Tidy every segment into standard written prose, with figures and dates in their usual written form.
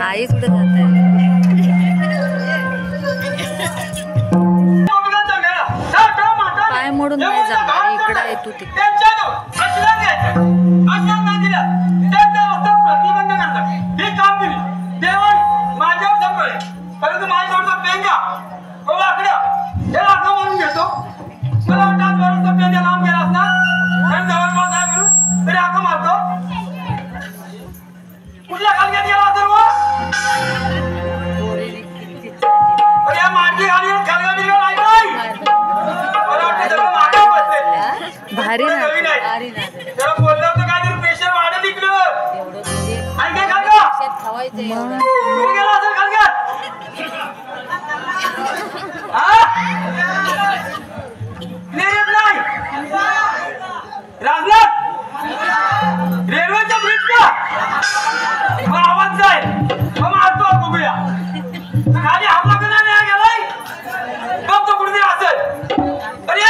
आई कुठे जात आहे? पाय मोडून नाही जाणार, इकडे आहे तू तिकडे. भारी ना भारी ना बोललो तर काय प्रेशर वाढत इकडं आणि काय खाल का खवायचं एवढं कुठे गेला असेल खाल का क्लिअर नाही राजनाथ रेल्वेच्या ब्रिज का आवाज जाय मग मारतो बघूया खाली हमला केला नाही गेलाय बघ तो कुठे असेल अरे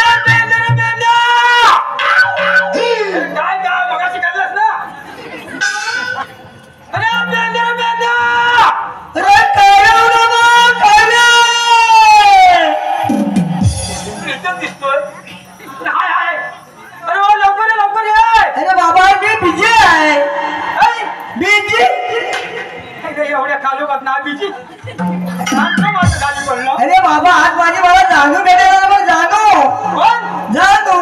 अरे बाबा आज माझी मला जानू भेटायला मग जानू जानू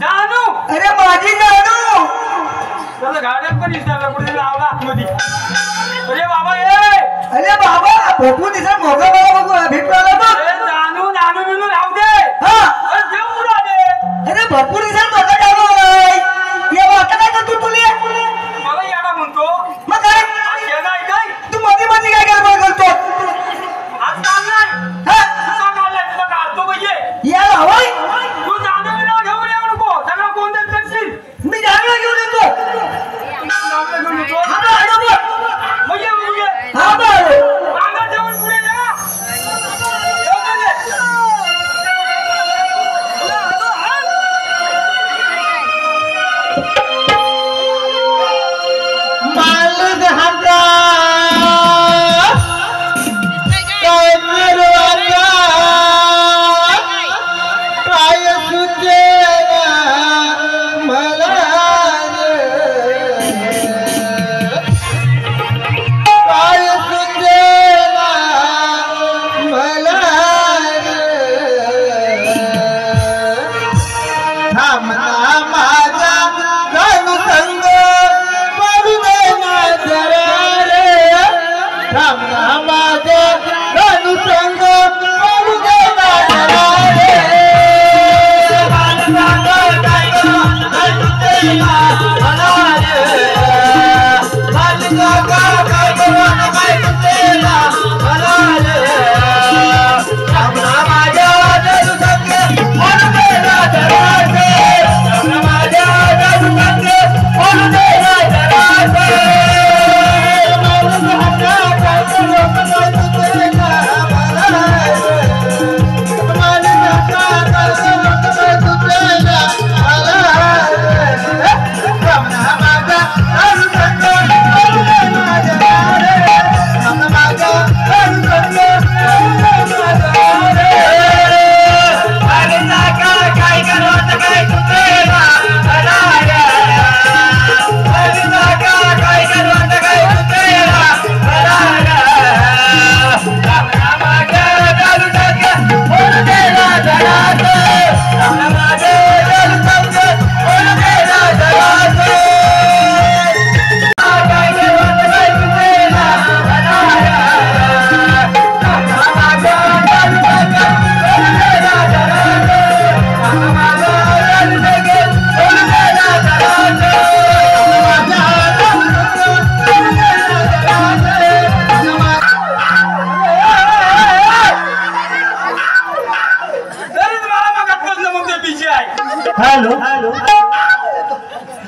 जानू अरे माझी जानू त्याला गाड्यात पण दिसला कुठे लावला आतमध्ये अरे बाबा अरे बाबा भरपूर दिवसा मोगा मला बघू भेटला बघ जानू जानू बिनू राहू दे हा अरे देव पुरा दे अरे भरपूर दिवसा मोगा जाऊ ये आता काय करतो तुले मला याडा म्हणतो मग काय काय तू मध्ये मध्ये काय गडबड करतो आज काम नाही हा तुझा काढलाय तुला काढतो पाहिजे या हवाय तू जानू बिनू घेऊन येऊ नको सगळं कोण देत करशील मी जानू घेऊन येतो हा बा म्हणजे हा बा मागा जेवण पुढे जा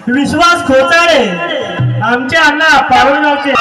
विश्वास खोताडे आमचे अण्णा पारुलगावचे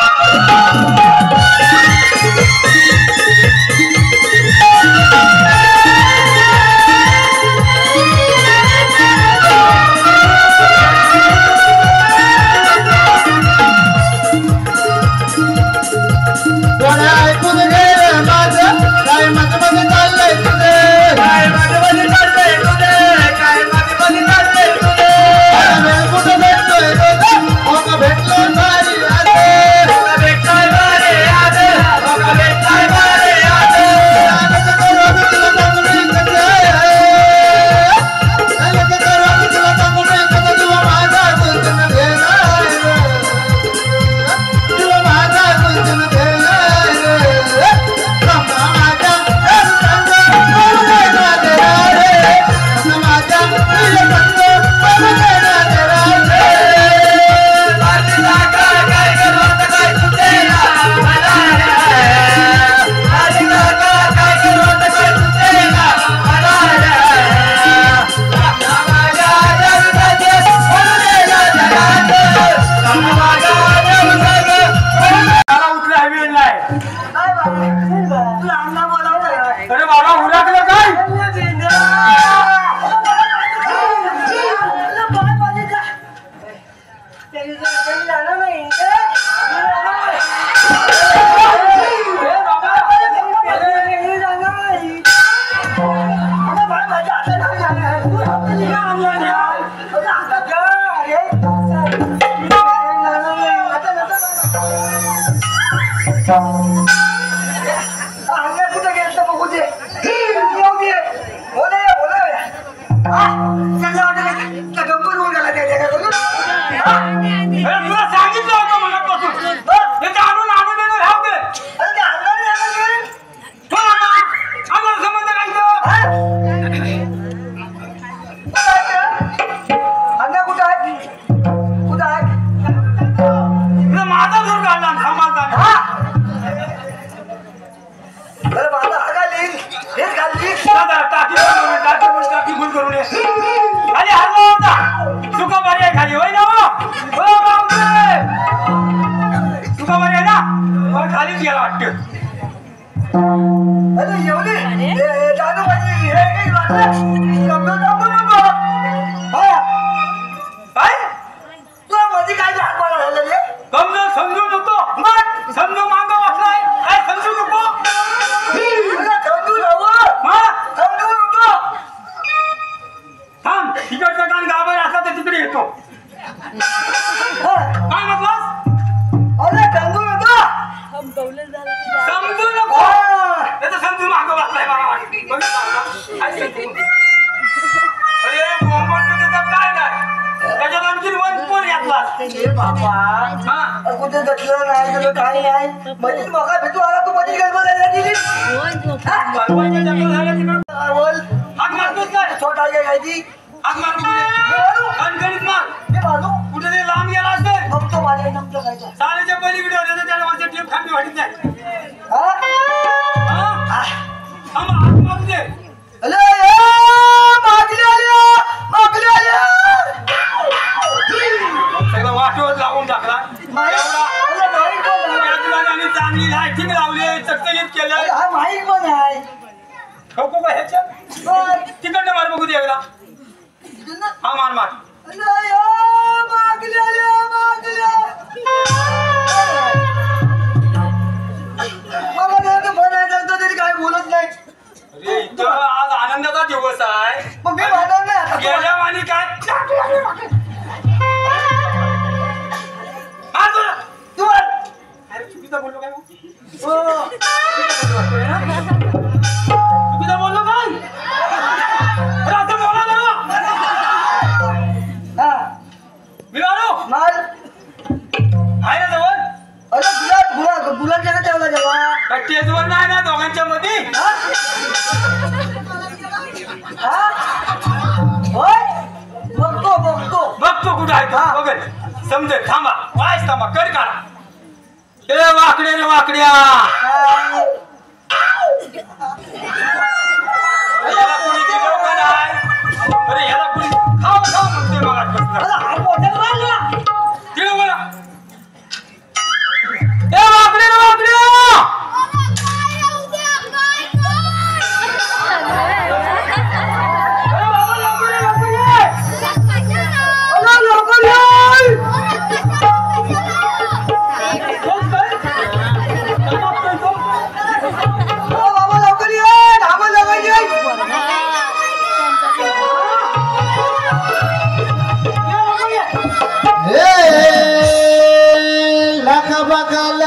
लग बगल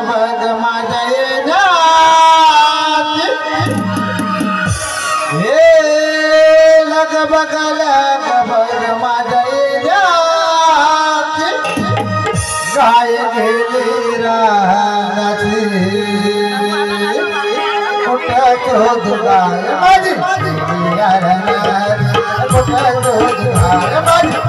बग माझ्या येण्यात हे लग बगल बग माझ्या येण्यात गाय गेली रानाची कुठं शोध गाय माझी कुठं शोध गाय माझी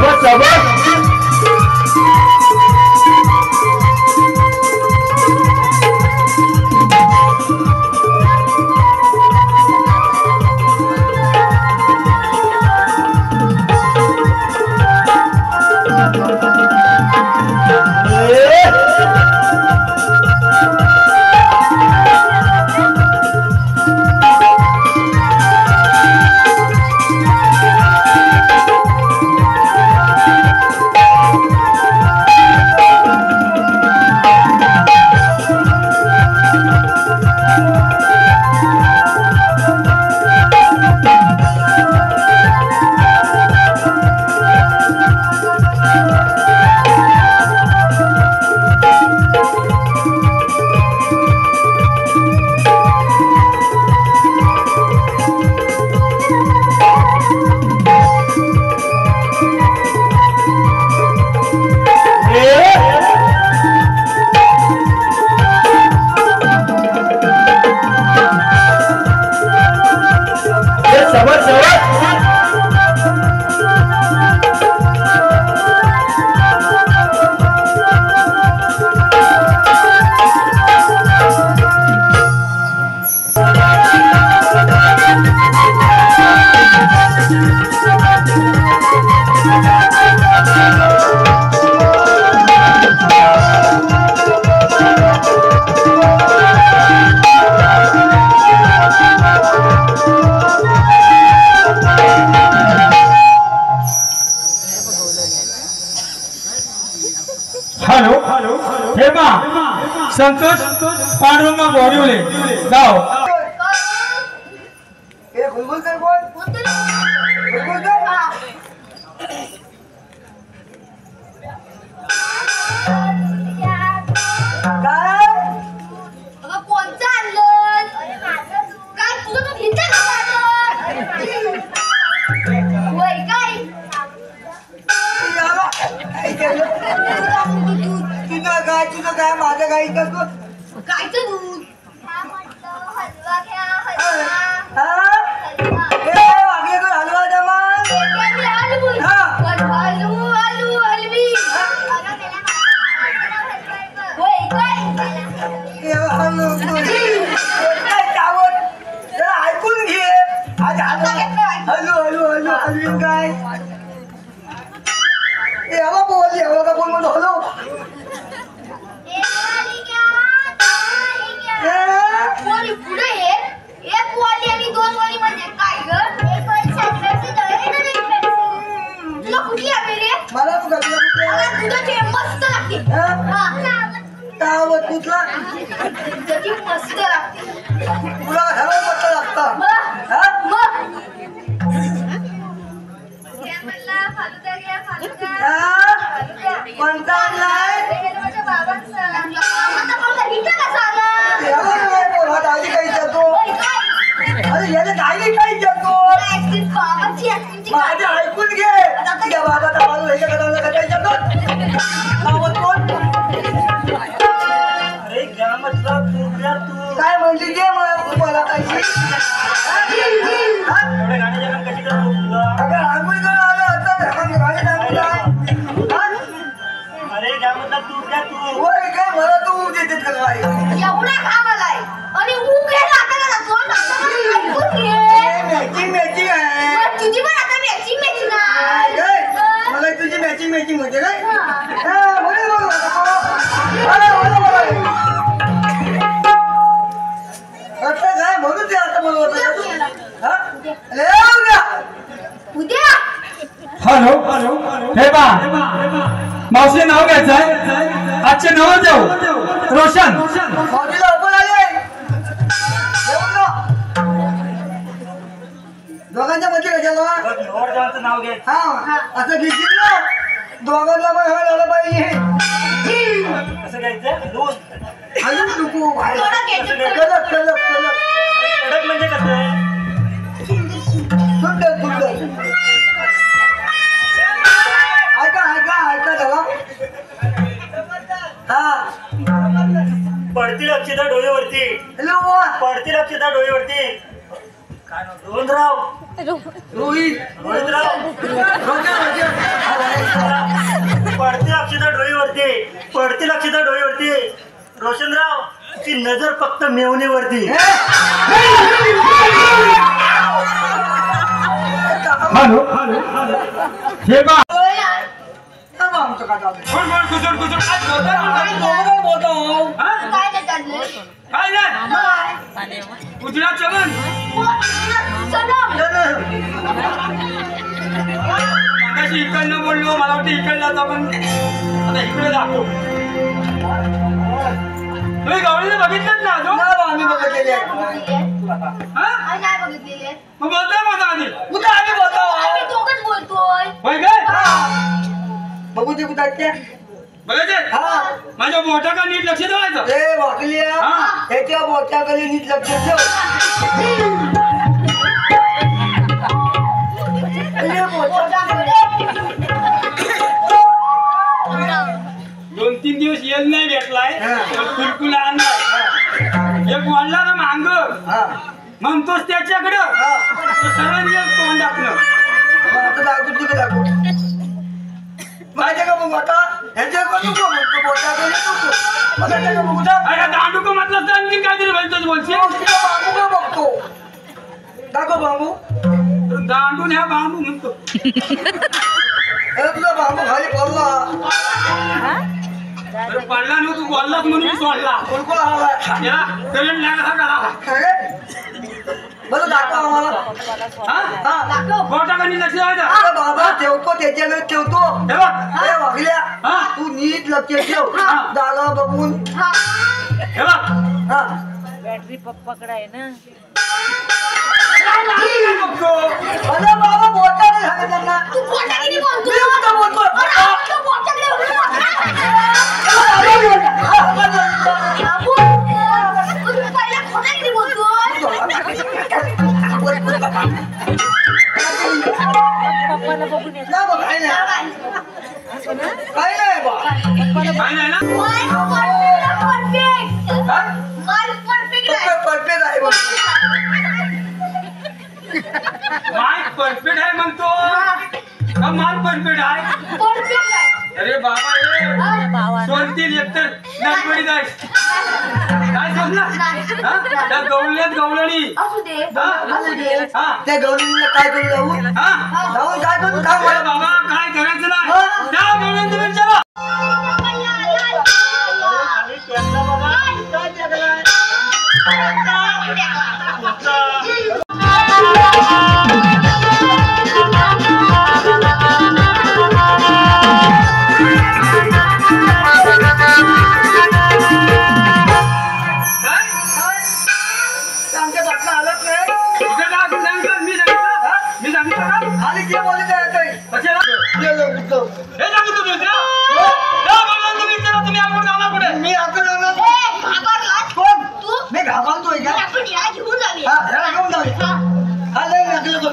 शाबास शाबास संतोष पांडुरंग बोरिवले गाव ए बुलबुल काय बोल बुलबुल काय कोणचं आणलं काय तुझं तो घेतलं वय काय तुझं काय माझं काय करतो गायचं दूध हलवा घ्या हलवा जमा ऐकून घे हलू हलू हलू हलवी काय याला बोल याला का बोल म्हणतो हलो पुढे एक वाली आणि दोन वाली म्हणजे काय तुला कुठली हवी रे मला तू दुधाची मस्त लागते तुला दुधाची मस्त लागते तुला घरावर मस्त लागतं फालुदा घ्या फालुदा कोणता आणलाय माझ्या बाबांचा दादी काही जातो अरे याला दादी काही जातो माझे ऐकून घे या बाबाचा बाजू ह्याच्या घराला काही जातो अरे घ्या म्हटलं तू काय म्हणली घे मला पैसे गाण्याच्या कशी करतो तुला अगं आंघोळ करून आलं होतं गाडी अरे घ्या म्हटलं तू होय काय मला तू देतेत का काय एवढा घाम आलाय आणि ऊब घ्यायला आता का जातो मॅचिंग आहे तुझी पण आता मॅचिंग काय मला तुझी मॅचिंग होते काय काय म्हणून ते आता मला उद्या हॅलो हे बा मावशी नाव घ्यायचंय आजचे नाव देऊ रोशन मावशीला ओपन आले दोघांच्या मध्ये कशाला नाव घे हा असं घेशील ना दोघांना पण हळ आलं पाहिजे कसं घ्यायचं दोन अजून नको थोडं घ्यायचं. कलक कडक म्हणजे कसं सुंदर ऐका झाला हा पडतील अक्षता डोळ्यावरती हॅलो पडतील अक्षता डोळ्यावरती काय नाव? रोहनराव. रोहित रोहितराव. पडते अक्षता डोळीवरती, पडतील अक्षता डोळीवरती. रोशनराव, ती नजर फक्त मेवणीवरती. हॅलो हे बा आमचं काय चालू बोल बोल कुसुर कुसुर काय बोलतोय? काय बोलतो हा? काय नाही चाललंय? काय नाही गुजरात चलन चला. मागाशी इकडनं बोललो, मला वाटतं इकडला पण आता इकडे जातो. तुम्ही गवळीने बघितलं ना अजून? आम्ही बघितलेले आहे. हा? आम्ही नाही बघितलेले. मग बोलतोय माझा आधी कुठं आम्ही बोलतो आम्ही दोघंच बोलतोय. होय काय? बघू ते कुठं आहेत ते? बघायचे हा माझ्या बोटा का नीट लक्ष ठेवायचं. ए वाकल्या हा. त्याच्या बोटाकडे नीट लक्ष ठेव. अरे बोटाकडे. 2-3 दिवस येल नाही भेटलाय हा. कुलकुला आणलाय. एक वाढला ना मांग हा म्हणतोस त्याच्याकडं हा तो सरळ येईल तोंड टाकलं. मग आता दाखवू तुला दाखवू माहिती का मग आता ह्याच्याकडे नको म्हणतो बोटाकडे नको मग ह्याच्याकडे बघू जा. अरे दांडूक म्हटलं तर आणखी काहीतरी बोलतोच बोलशील. तुला बांबू का बघतो दाखव बांबू. दांडून ह्या बांबू म्हणतो. अरे तुला बांबू खाली पडला अरे पडला नाही तू बोललास म्हणून सोडला. बिलकुल आला याला करंट लागला करा. बरं दाखव आम्हाला. हा? हा बोटाकडे लक्ष ठेवायचं. अरे बाबा ठेवतो त्याच्याकडे ठेवतो. हे बघ. अरे वागल्या हा. तू नीट लक्ष ठेव हा. जागा बघून. हा. हे बघ. हा बॅटरी पप्पाकडे आहे ना. काय बघतो? अरे बाबा बोटाने सांगा त्यांना. तू बोटाकिनी बोलतोय. मी कुठं बोलतोय? अरे, तू बोटाकिनी बोलतोय. बाबू, तू पहिला खोटाकिनी बोलतोय. पप्पाला बघून येत. नाही बा, काही नाही. काही नाही बा. काय नाही ना? परफेक्ट. हा? माल परफेक्ट आहे. परफेक्ट आहे बा. माल परफेक्ट आहे म्हणतो का माल परफेक्ट आहे? परफेक्ट आहे. अरे बाबा सोडतील एकतर नडबडीत आहे. काय समजा त्या गवळ्यात गवळणी. असू दे. हा? असू दे. हा? त्या गौरीला काय करू जाऊ हा? जाऊन काय करू काय अरे बाबा काय करायचं नाही हा? त्या गवळ्यांचं विचारा. आमच्या बातम्या आलाच नाही. मी सांगितलं का? खाली जे बोलले ते ऐकाय. कशाला? ये लो, उठलो. हे सांगितलं तुम्ही त्या गवळ्यांचं विचारा तुम्ही आपण जाणार कुठे? मी आता जाणार. ए, घाबरलास? कोण? तू? मी घाबरतोय का? आपण याला घेऊन जाऊया. हा, ह्याला घेऊन जाऊया. हा, लय लागलं बघ.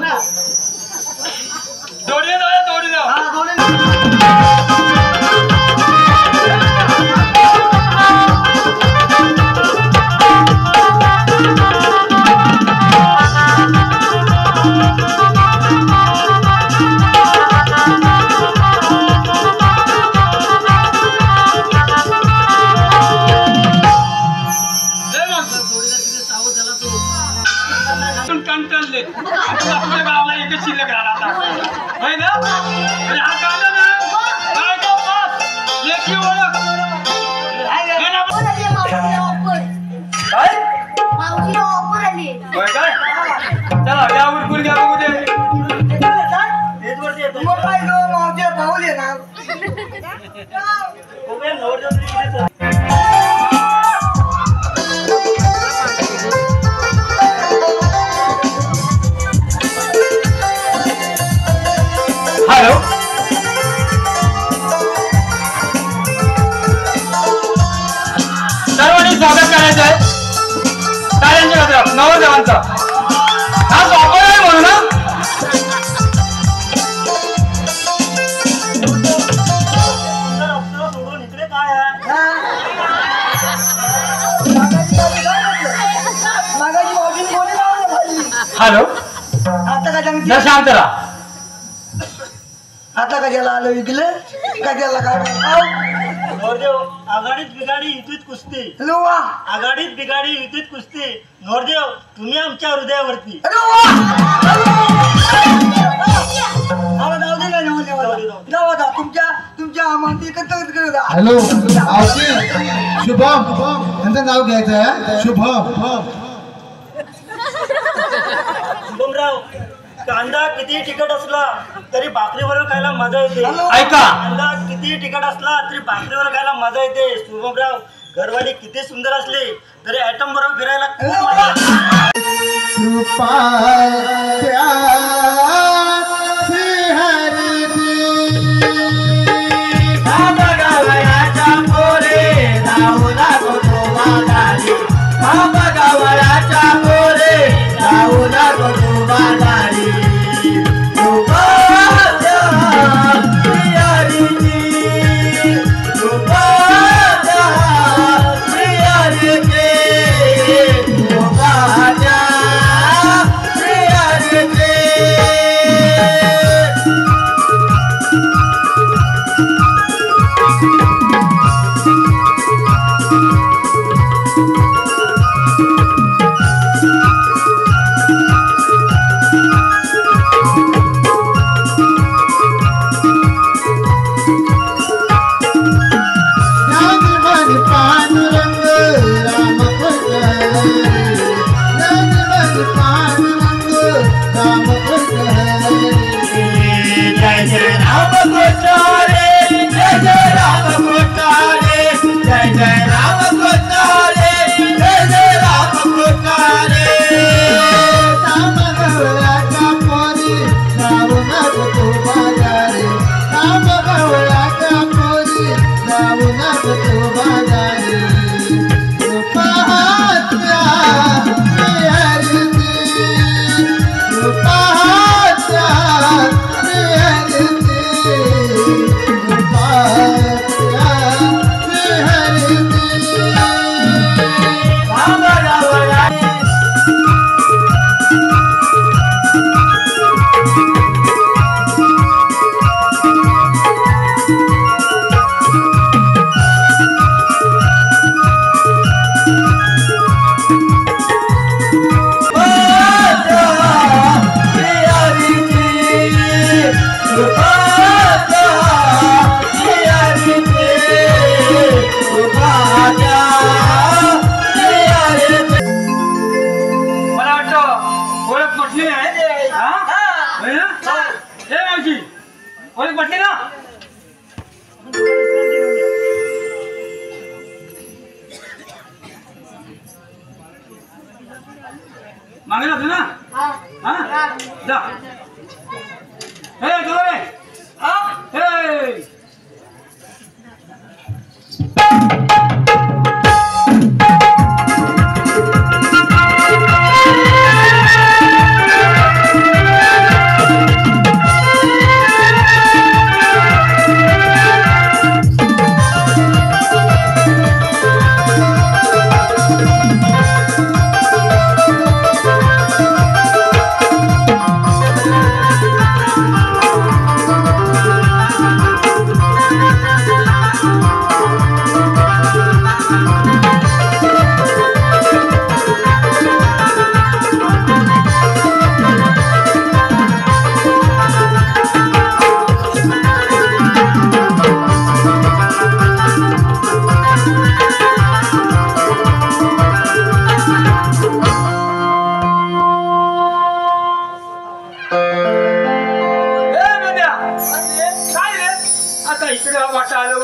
जोडीने जाऊया जोडीने. हा, दोन्ही. कंटाळले आपल्या गावाला एकच शिल्लक राहिला आता होय ना. म्हणजे हा काढला ना काय तो पास लेखी ओळख. हे ना. ऑफर आली आहे, मावशीला ऑफर. काय मावशीला ऑफर आली आहे. होय काय चला घ्या उरकून घ्या बघू दे. हेच वरती येतो. मग काय गं, मावशीला पाऊल आहे ना. हॅलो सर्वांनी स्वागत करायचं आहे कार्यांच्या गजरात नवरदेवांचा. हा ऑफर आहे म्हणून ना. सोडून इकडे काय आहे? हा. मागाची मावशी काय म्हटलं? मागाची मावशीने कोणी लावलं भाई? हॅलो आता काय सांगते जर शांत राहा. आता कशाला आलं विकलं कशाला काढ नोरदेव आघाडीत बिघाडी युतीत कुस्ती. हॅलो वा आघाडीत बिघाडी युतीत कुस्ती. नोरदेव तुम्ही आमच्या हृदयावरती. हॅलो वा आवाज जाऊ दे ना जाऊ आता तुमच्या माहिती करता हॅलो आवती शुभम त्यांचं नाव घ्यायचं आहे शुभम. शुभमराव कांदा किती तिखट असला तरी भाकरीवर खायला मजा येते. ऐका कांदा किती तिखट असला तरी भाकरीवर खायला मजा येते. शुभमराव घरवाली किती सुंदर असली तरी आयटम बरोबर फिरायला खूप मजा येते. मागे जातो ना हा जा हे जोरे हे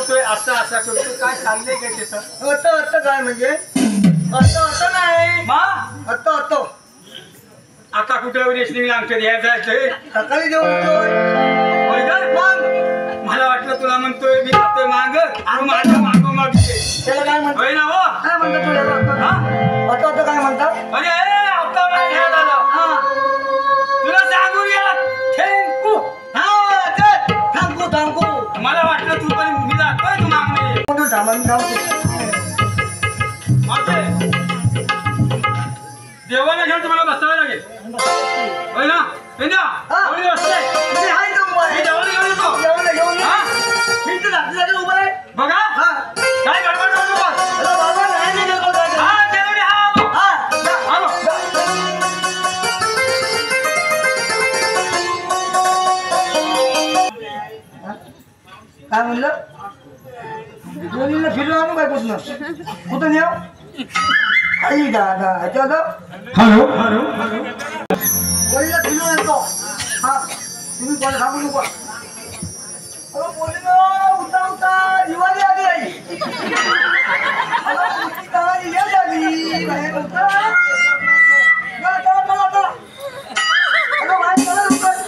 काय चाललंय काय त्याचं अर्थ काय म्हणजे अर्थ नाही मा अर्थ आता कुठे रेसलिंगला आमच्या द्यायला जायचंय सकाळी जेवण होय का मग मला वाटलं तुला म्हणतोय मी जातोय माग माझ्या माग मागते त्याला काय म्हणतात होय ना हो काय म्हणतात तुला अर्थ काय म्हणतात अरे हप्ता नाही घ्यायला आला. तुला सांगू या थँकू थांबू मला वाटलं तू पण मी जातोय तू मागणे देवाला घेऊन तुम्हाला बसावं लागेल. बिंदा हा. एवढी असते मी आहे इथं उभा मी आहे. जेवण घेऊन येतो घेऊन ये. हा? मी इथं रात्रीसाठी उभा आहे. बघा हा. काय गडबड नको बस अरे बाबा नाही मी गेलो काय. हा जेवढी हा आलो हा, जा. आलो काय म्हणलं दोन्हीला फिरलो आणू काय कुठनं कुठं न्याव आई दादा चलो हॅलो वडीला फिरून आणतो हा तुम्ही कोण सांगू नको अगं पोरीनो उठा उठा दिवाळी आली आई अगं दिवाळी येत आली बाहेर उठा चला चला चला चला अगं बाहेर चला लवकर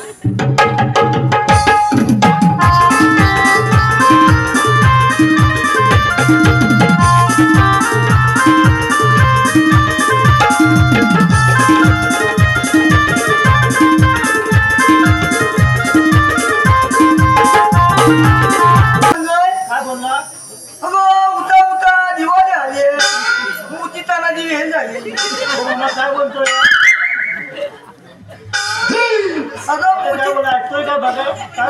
काय बोलला अगं उठा उठा दिवाळी आली मोठी तानाजी हे झाली काय बोलतोय अगं काय मोठी बोला ऐकतोय काय बघा काय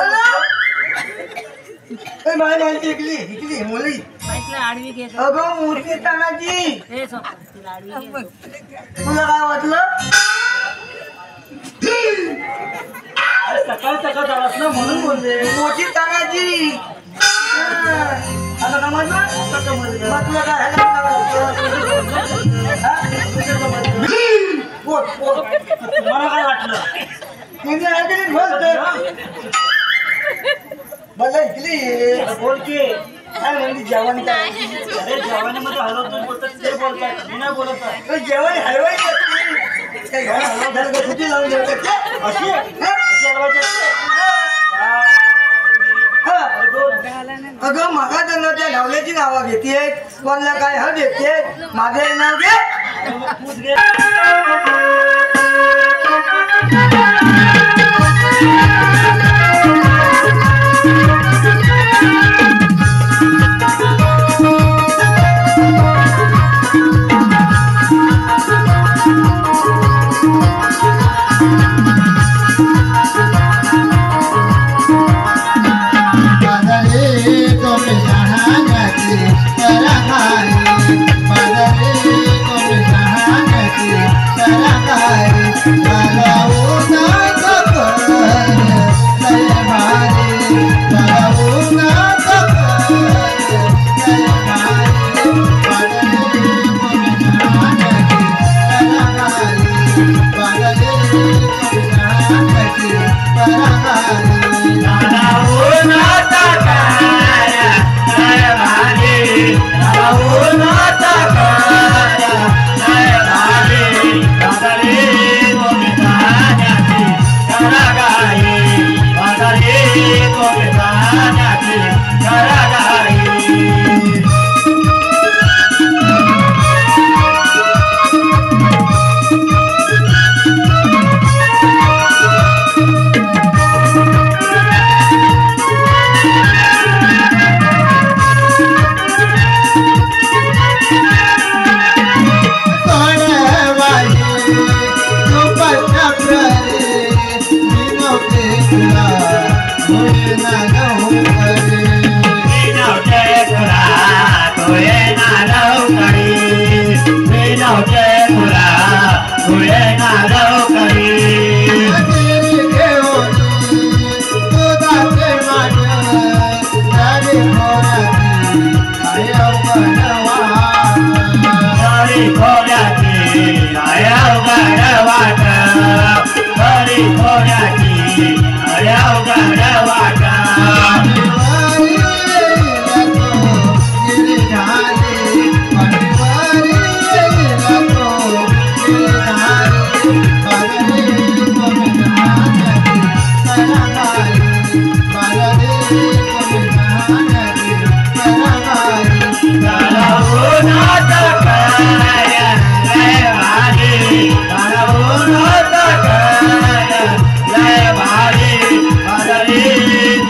ए माय माहिती इकली मुली म्हटलं आडवी घे अगं मोठी तानाजी हे सोपं, तिला आडवी घे तुला काय वाटलं सकाळ सकाळ झालास ना म्हणून बोलते मोठी तानाजी आता समजलं आता समजलं मग तुला काय पोट पोट मला काय वाटलं तिने ऐकली बोलते मला इकली बोल की काय म्हणली जेवण काय अरे जेवणामध्ये हलवतो बोलतात ते बोलतात मी नाही बोलत आहे. तो जेवण हलवायची असते काय घर हलवलं का सुट्टी लावून जेवतात ते? अशी हा? अशी हलवायची असते हा. अरे बोल अगं मागा त्यांना त्या लावल्याची नावं घेते कोणाला काय हळ देते माझे नाव घे अरे मग तूच घे भारी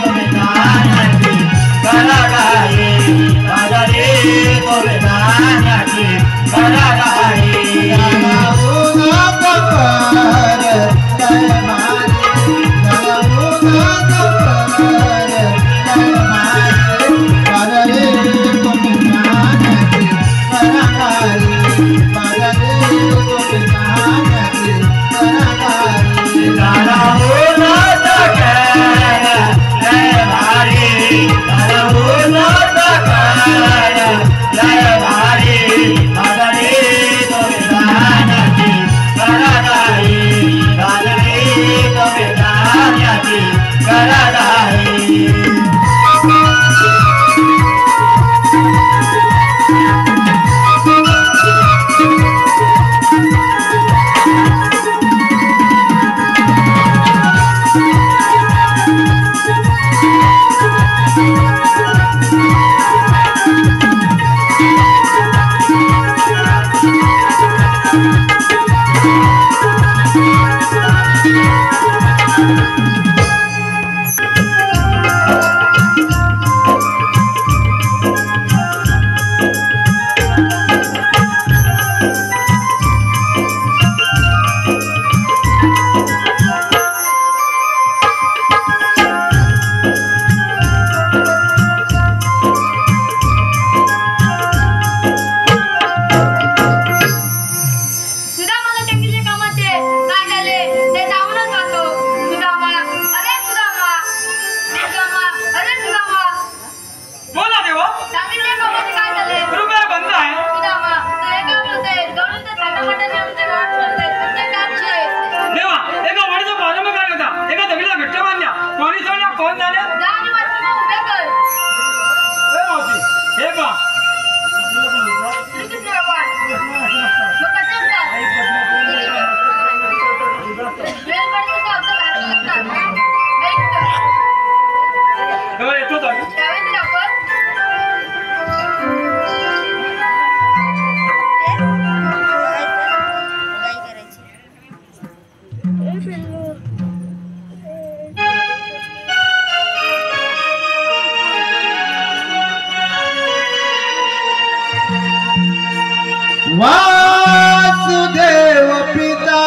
वासुदेव पिता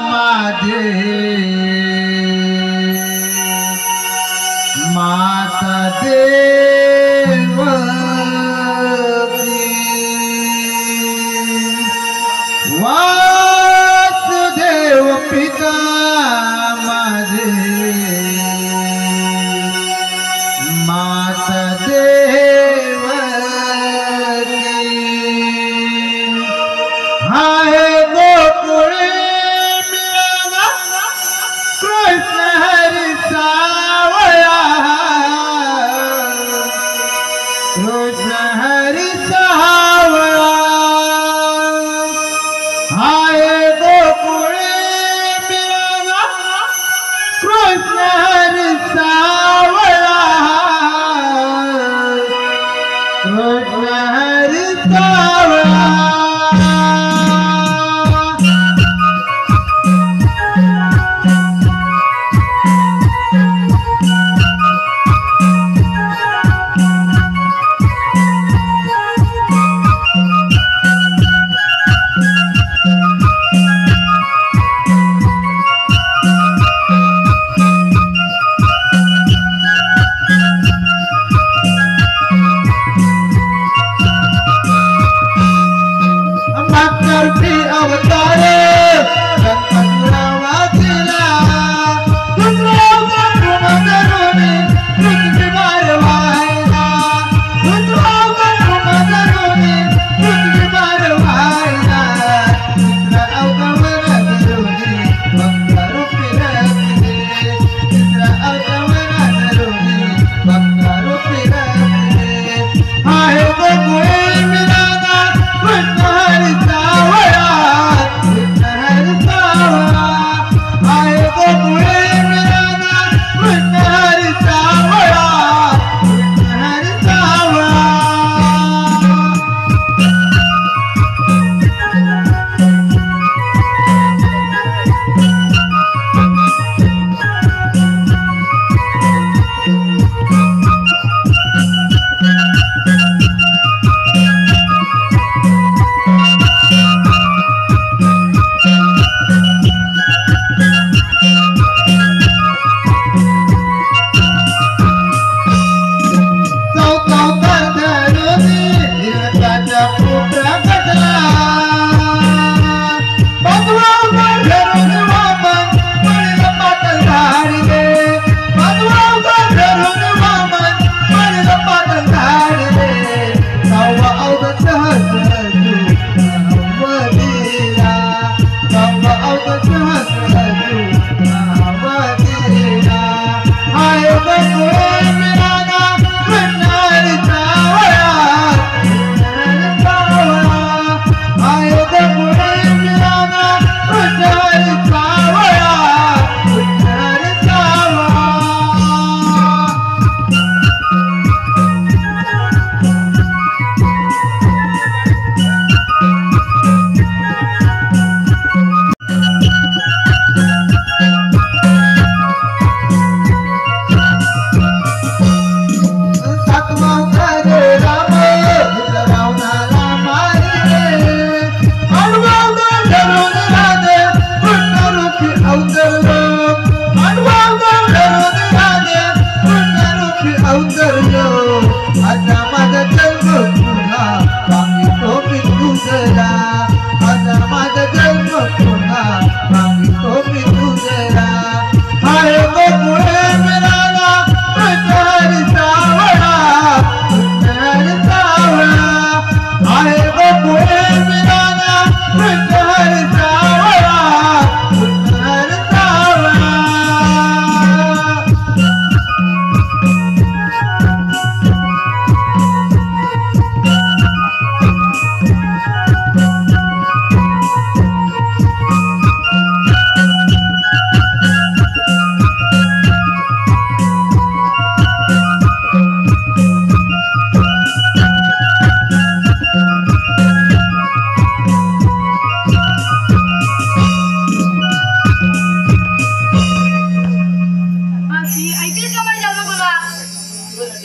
माझे माता देवकी वासुदेव पिता माझे माता हाय गोकुळे मिळाला कृष्ण हरी सावळा कृष्ण हरी सावळा हाय गोकुळे मिळाला कृष्ण हरी सावळा कृष्ण हरी सावळा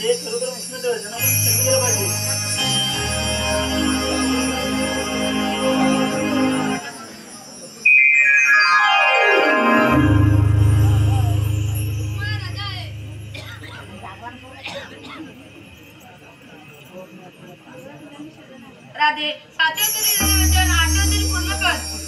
हे खरोखर उष्णते त्यांना आपण कमी केलं पाहिजे. राधे 7 तरी वचन 8 तरी पूर्ण कर.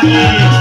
Hare